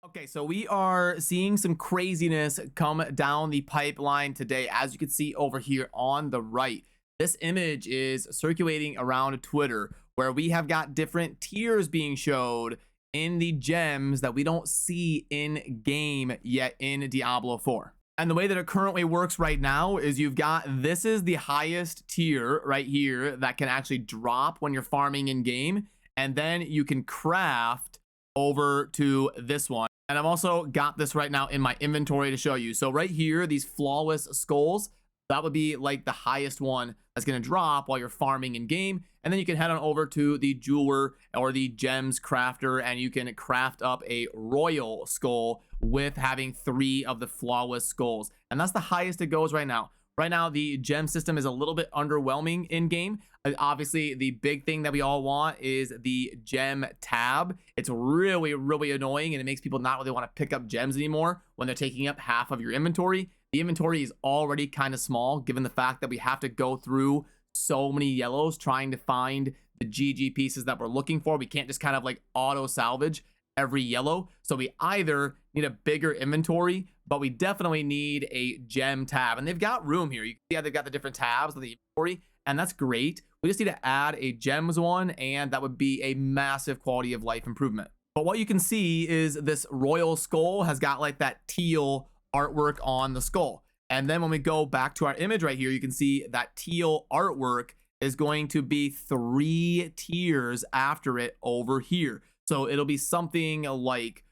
Okay, so we are seeing some craziness come down the pipeline today. As you can see over here on the right, this image is circulating around Twitter where we have got different tiers being showed in the gems that we don't see in game yet in Diablo 4. And the way that it currently works right now is you've got, this is the highest tier right here that can actually drop when you're farming in game. And then you can craft over to this one. And I've also got this right now in my inventory to show you. So right here, these flawless skulls, that would be like the highest one that's going to drop while you're farming in game. And then you can head on over to the jeweler or the gems crafter, and you can craft up a royal skull with having 3 of the flawless skulls. And that's the highest it goes right now. Right now, the gem system is a little bit underwhelming in game. Obviously, the big thing that we all want is the gem tab. It's really, really annoying, and it makes people not really want to pick up gems anymore when they're taking up half of your inventory. The inventory is already kind of small, given the fact that we have to go through so many yellows trying to find the GG pieces that we're looking for. We can't just kind of like auto salvage every yellow. So we either need a bigger inventory, but we definitely need a gem tab. And they've got room here. You can see how they've got the different tabs of the inventory, and that's great. We just need to add a gems one, and that would be a massive quality of life improvement. But what you can see is this royal skull has got like that teal artwork on the skull. And then when we go back to our image right here, you can see that teal artwork is going to be 3 tiers after it over here. So it'll be something like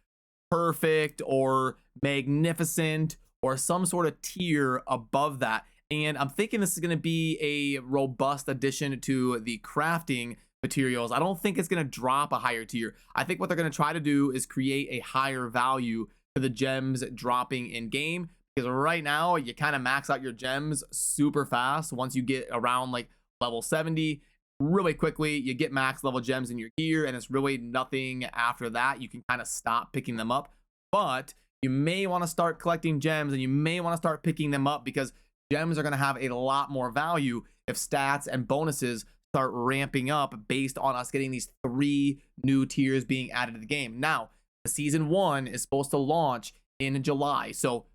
perfect or magnificent or some sort of tier above that. And I'm thinking this is going to be a robust addition to the crafting materials. I don't think it's going to drop a higher tier. I think what they're going to try to do is create a higher value for the gems dropping in game, because right now you kind of max out your gems super fast. Once you get around like level 70, really quickly you get max level gems in your gear, and it's really nothing after that. You can kind of stop picking them up, but you may want to start collecting gems, and you may want to start picking them up because gems are going to have a lot more value if stats and bonuses start ramping up based on us getting these 3 new tiers being added to the game. Now, season 1 is supposed to launch in July, so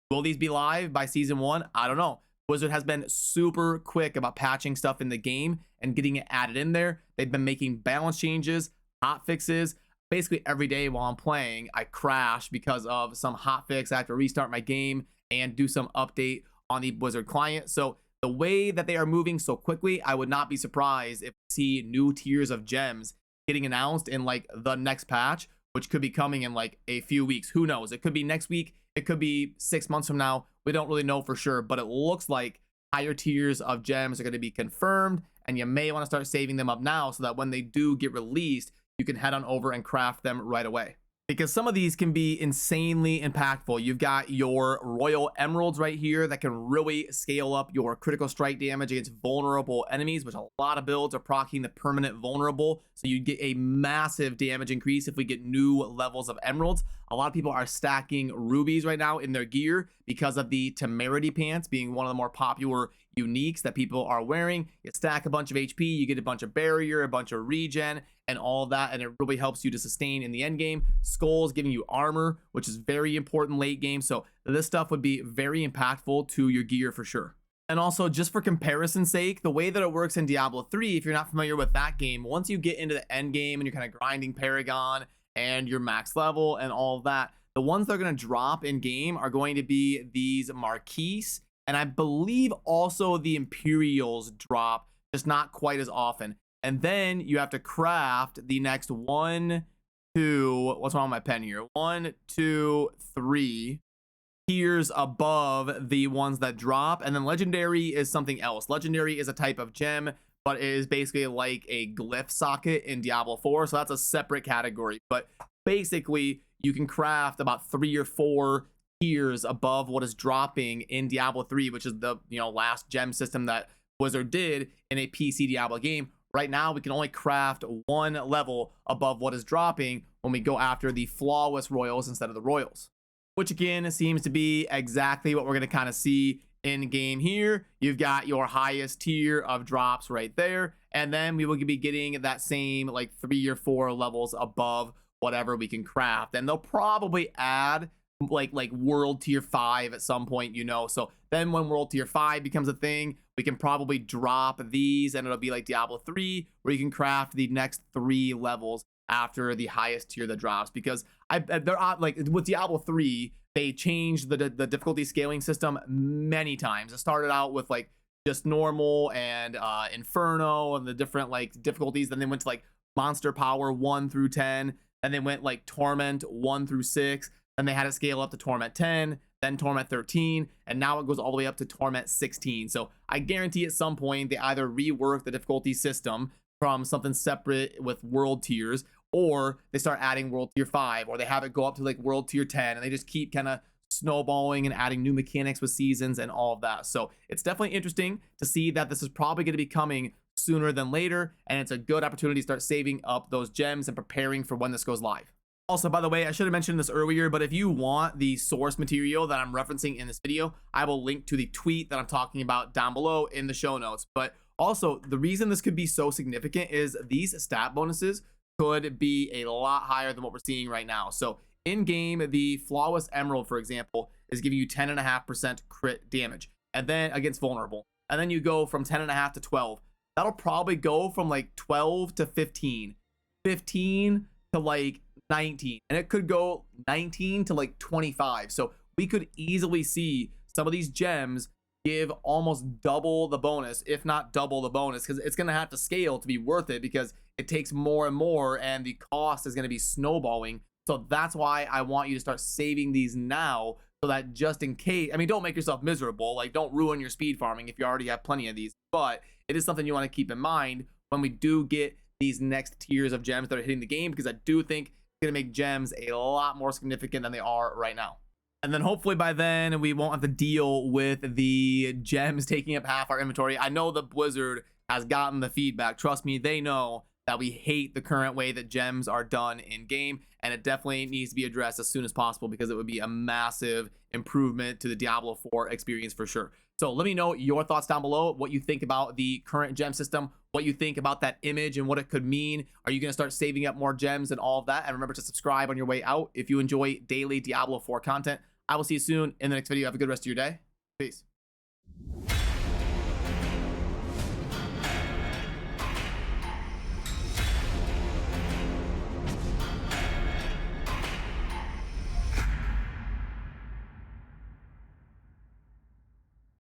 will these be live by season 1? I don't know. Blizzard has been super quick about patching stuff in the game and getting it added in there. They've been making balance changes, hot fixes. Basically every day while I'm playing, I crash because of some hot fix. I have to restart my game and do some update on the Blizzard client. So the way that they are moving so quickly, I would not be surprised if we see new tiers of gems getting announced in like the next patch, which could be coming in like a few weeks. Who knows? It could be next week. It could be 6 months from now. We don't really know for sure, but it looks like higher tiers of gems are going to be confirmed, and you may want to start saving them up now so that when they do get released, you can head on over and craft them right away. Because some of these can be insanely impactful. You've got your royal emeralds right here that can really scale up your critical strike damage against vulnerable enemies, which a lot of builds are proccing the permanent vulnerable. So you get a massive damage increase if we get new levels of emeralds. A lot of people are stacking rubies right now in their gear because of the temerity pants being one of the more popular uniques that people are wearing. You stack a bunch of HP, you get a bunch of barrier, a bunch of regen, and all of that, and it really helps you to sustain in the end game. Skulls giving you armor, which is very important late game, so this stuff would be very impactful to your gear for sure. And also, just for comparison's sake, the way that it works in Diablo 3, if you're not familiar with that game, once you get into the end game and you're kind of grinding Paragon and your max level and all of that, the ones that are going to drop in game are going to be these Marquise, and I believe also the Imperials drop, just not quite as often. And then you have to craft the next 1, 2, what's wrong with my pen here? 1, 2, 3 tiers above the ones that drop. And then legendary is something else. Legendary is a type of gem, but it is basically like a glyph socket in Diablo 4. So that's a separate category. But basically, you can craft about 3 or 4 tiers above what is dropping in Diablo 3, which is the last gem system that Blizzard did in a PC Diablo game. Right now, we can only craft 1 level above what is dropping when we go after the flawless royals instead of the royals, which again seems to be exactly what we're going to kind of see in game here. You've got your highest tier of drops right there, and then we will be getting that same like 3 or 4 levels above whatever we can craft. And they'll probably add like world tier 5 at some point, you know. So then when world tier 5 becomes a thing, we can probably drop these and it'll be like Diablo 3 where you can craft the next 3 levels after the highest tier that drops. Because they're like with Diablo 3, they changed the difficulty scaling system many times. It started out with like just normal and inferno and the different like difficulties. Then they went to like monster power 1 through 10. Then they went like torment 1 through 6. Then they had to scale up to torment 10, then torment 13, and now it goes all the way up to torment 16. So I guarantee at some point they either rework the difficulty system from something separate with world tiers, or they start adding world tier 5, or they have it go up to like world tier 10, and they just keep kind of snowballing and adding new mechanics with seasons and all of that. So it's definitely interesting to see that this is probably going to be coming sooner than later, and it's a good opportunity to start saving up those gems and preparing for when this goes live. Also, by the way, I should have mentioned this earlier, but if you want the source material that I'm referencing in this video, I will link to the tweet that I'm talking about down below in the show notes. But also, the reason this could be so significant is these stat bonuses could be a lot higher than what we're seeing right now. So in game, the Flawless Emerald, for example, is giving you 10.5% crit damage, and then against vulnerable. And then you go from 10.5 to 12. That'll probably go from like 12 to 15, 15 to like 19, and it could go 19 to like 25. So we could easily see some of these gems give almost double the bonus, if not double the bonus, because it's going to have to scale to be worth it, because it takes more and more and the cost is going to be snowballing. So that's why I want you to start saving these now, so that just in case, I mean, don't make yourself miserable, like don't ruin your speed farming if you already have plenty of these, but it is something you want to keep in mind when we do get these next tiers of gems that are hitting the game, because I do think going to make gems a lot more significant than they are right now. And then hopefully by then we won't have to deal with the gems taking up half our inventory. I know the Blizzard has gotten the feedback. Trust me, they know that we hate the current way that gems are done in game, and it definitely needs to be addressed as soon as possible, because it would be a massive improvement to the Diablo 4 experience for sure. So let me know your thoughts down below, what you think about the current gem system, what you think about that image and what it could mean. Are you going to start saving up more gems and all of that? And remember to subscribe on your way out if you enjoy daily Diablo 4 content. I will see you soon in the next video. Have a good rest of your day. Peace.